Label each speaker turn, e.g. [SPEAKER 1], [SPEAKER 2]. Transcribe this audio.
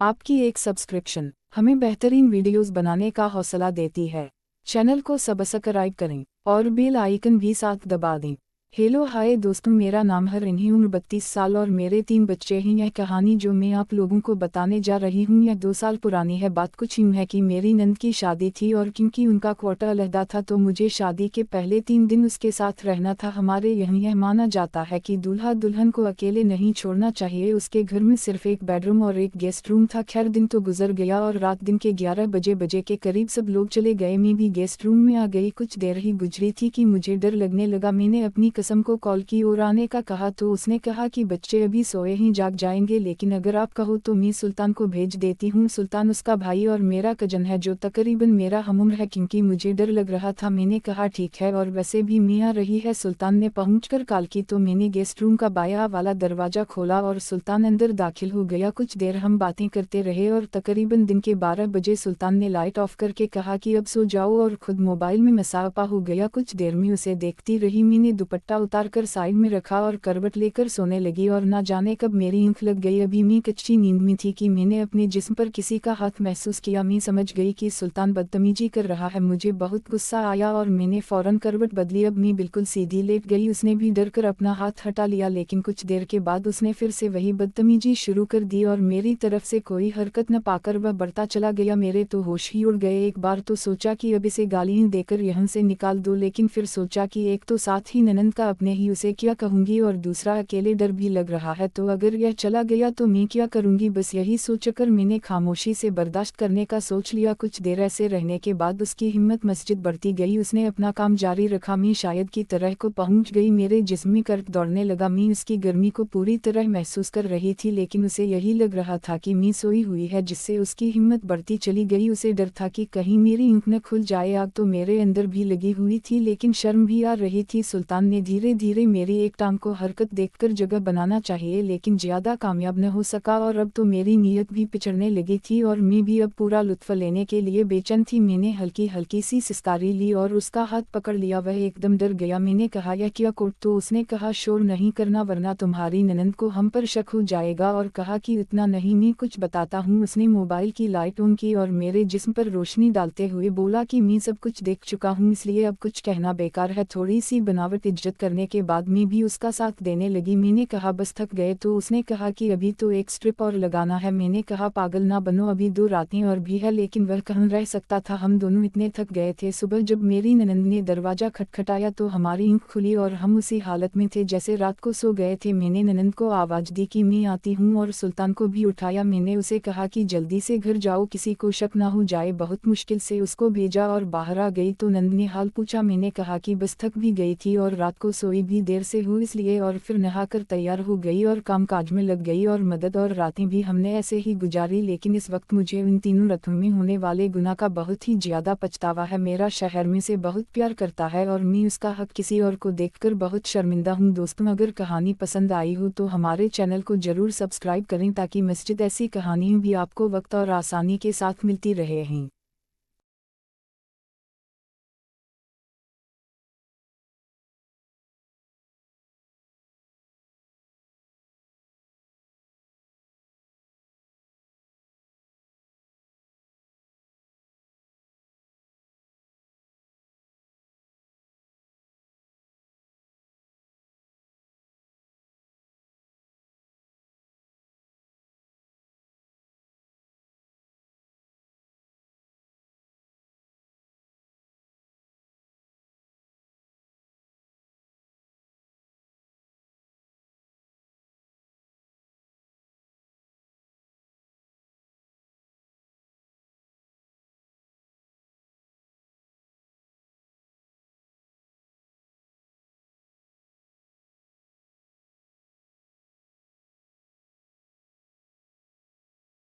[SPEAKER 1] आपकी एक सब्सक्रिप्शन हमें बेहतरीन वीडियोस बनाने का हौसला देती है। चैनल को सब्सक्राइब करें और बेल आइकन भी साथ दबा दें। हेलो हाय दोस्तों, मेरा नाम है रिन्ही, उम्र 32 साल और मेरे 3 बच्चे हैं। यह कहानी जो मैं आप लोगों को बताने जा रही हूँ यह 2 साल पुरानी है। बात कुछ यूँ है कि मेरी नंद की शादी थी और क्योंकि उनका क्वार्टर अलहदा था तो मुझे शादी के पहले 3 दिन उसके साथ रहना था। हमारे यहाँ यह माना जाता है कि दूल्हा दुल्हन को अकेले नहीं छोड़ना चाहिए। उसके घर में सिर्फ एक बेडरूम और एक गेस्ट रूम था। खैर दिन तो गुजर गया और रात दिन के 11 बजे के करीब सब लोग चले गए। मैं भी गेस्ट रूम में आ गई। कुछ देर ही गुजरी थी कि मुझे डर लगने लगा। मैंने अपनी कसम को कॉल की और आने का कहा तो उसने कहा कि बच्चे अभी सोए ही जाग जाएंगे, लेकिन अगर आप कहो तो मैं सुल्तान को भेज देती हूँ। सुल्तान उसका भाई और मेरा कजन है जो तकरीबन मेरा हमउम्र है। क्योंकि मुझे डर लग रहा था मैंने कहा ठीक है, और वैसे भी मैं आ रही है। सुल्तान ने पहुंचकर कॉल की तो मैंने गेस्ट रूम का बाया वाला दरवाजा खोला और सुल्तान अंदर दाखिल हो गया। कुछ देर हम बातें करते रहे और तकरीबन दिन के 12 बजे सुल्तान ने लाइट ऑफ करके कहा कि अब सो जाओ और खुद मोबाइल में मसाफा हो गया। कुछ देर में उसे देखती रही। मैंने दुपट्टा उतार कर साइड में रखा और करवट लेकर सोने लगी और ना जाने कब मेरी आंख लग गई। अभी मैं कच्ची नींद में थी कि मैंने अपने जिस्म पर किसी का हाथ महसूस किया। मैं समझ गई कि सुल्तान बदतमीजी कर रहा है। मुझे बहुत गुस्सा आया और मैंने फौरन करवट बदली। अब मैं बिल्कुल सीधी लेट गई। उसने भी डर कर अपना हाथ हटा लिया, लेकिन कुछ देर के बाद उसने फिर से वही बदतमीजी शुरू कर दी और मेरी तरफ से कोई हरकत न पाकर वह बढ़ता चला गया। मेरे तो होश ही उड़ गए। एक बार तो सोचा कि अब इसे गालियां देकर यहाँ से निकाल दूं, लेकिन फिर सोचा कि एक तो साथ ही ननंद का अपने ही उसे क्या कहूंगी और दूसरा अकेले डर भी लग रहा है, तो अगर यह चला गया तो मैं क्या करूंगी। बस यही सोचकर मैंने खामोशी से बर्दाश्त करने का सोच लिया। कुछ देर ऐसे रहने के बाद उसकी हिम्मत मस्जिद बढ़ती गई। उसने अपना काम जारी रखा। मैं शायद की तरह को पहुंच गई। मेरे जिस्म में कर्क दौड़ने लगा। मैं उसकी गर्मी को पूरी तरह महसूस कर रही थी, लेकिन उसे यही लग रहा था कि मैं सोई हुई है, जिससे उसकी हिम्मत बढ़ती चली गई। उसे डर था कि कहीं मेरी आंख न खुल जाए। आग तो मेरे अंदर भी लगी हुई थी, लेकिन शर्म भी आ रही थी। सुल्तान ने धीरे धीरे मेरी एक टांग को हरकत देखकर जगह बनाना चाहिए, लेकिन ज्यादा कामयाब न हो सका और अब तो मेरी नीयत भी पिछड़ने लगी थी और मैं भी अब पूरा लुत्फ लेने के लिए बेचैन थी। मैंने हल्की हल्की सी सिसकारी ली और उसका हाथ पकड़ लिया। वह एकदम डर गया। मैंने कहा यह क्या कोट? तो उसने कहा शोर नहीं करना वरना तुम्हारी ननंद को हम पर शक हो जाएगा, और कहा कि इतना नहीं, मैं कुछ बताता हूँ। उसने मोबाइल की लाइट ऑन की और मेरे जिस्म पर रोशनी डालते हुए बोला कि मैं सब कुछ देख चुका हूँ, इसलिए अब कुछ कहना बेकार है। थोड़ी सी बनावट इज्जत करने के बाद मैं भी उसका साथ देने लगी। मैंने कहा बस थक गए? तो उसने कहा कि अभी तो एक स्ट्रिप और लगाना है। मैंने कहा पागल ना बनो, अभी 2 रातें और भी है। लेकिन वह कहाँ रह सकता था, हम दोनों इतने थक गए थे। सुबह जब मेरी ननंद ने दरवाजा खटखटाया तो हमारी आंख खुली और हम उसी हालत में थे जैसे रात को सो गए थे। मैंने ननंद को आवाज दी कि मैं आती हूँ और सुल्तान को भी उठाया। मैंने उसे कहा कि जल्दी से घर जाओ, किसी को शक ना हो जाए। बहुत मुश्किल से उसको भेजा और बाहर आ गई तो नंद ने हाल पूछा। मैंने कहा कि बस थक भी गई थी और रात को सोई भी देर से हुई इसलिए, और फिर नहाकर तैयार हो गई और कामकाज में लग गई और मदद और रातें भी हमने ऐसे ही गुजारी। लेकिन इस वक्त मुझे उन तीनों रथों में होने वाले गुनाह का बहुत ही ज्यादा पछतावा है। मेरा शहर में से बहुत प्यार करता है और मैं उसका हक किसी और को देखकर बहुत शर्मिंदा हूँ। दोस्तों, अगर कहानी पसंद आई हो तो हमारे चैनल को जरूर सब्सक्राइब करें ताकि मस्जिद ऐसी कहानियाँ भी आपको वक्त और आसानी के साथ मिलती रहे हैं।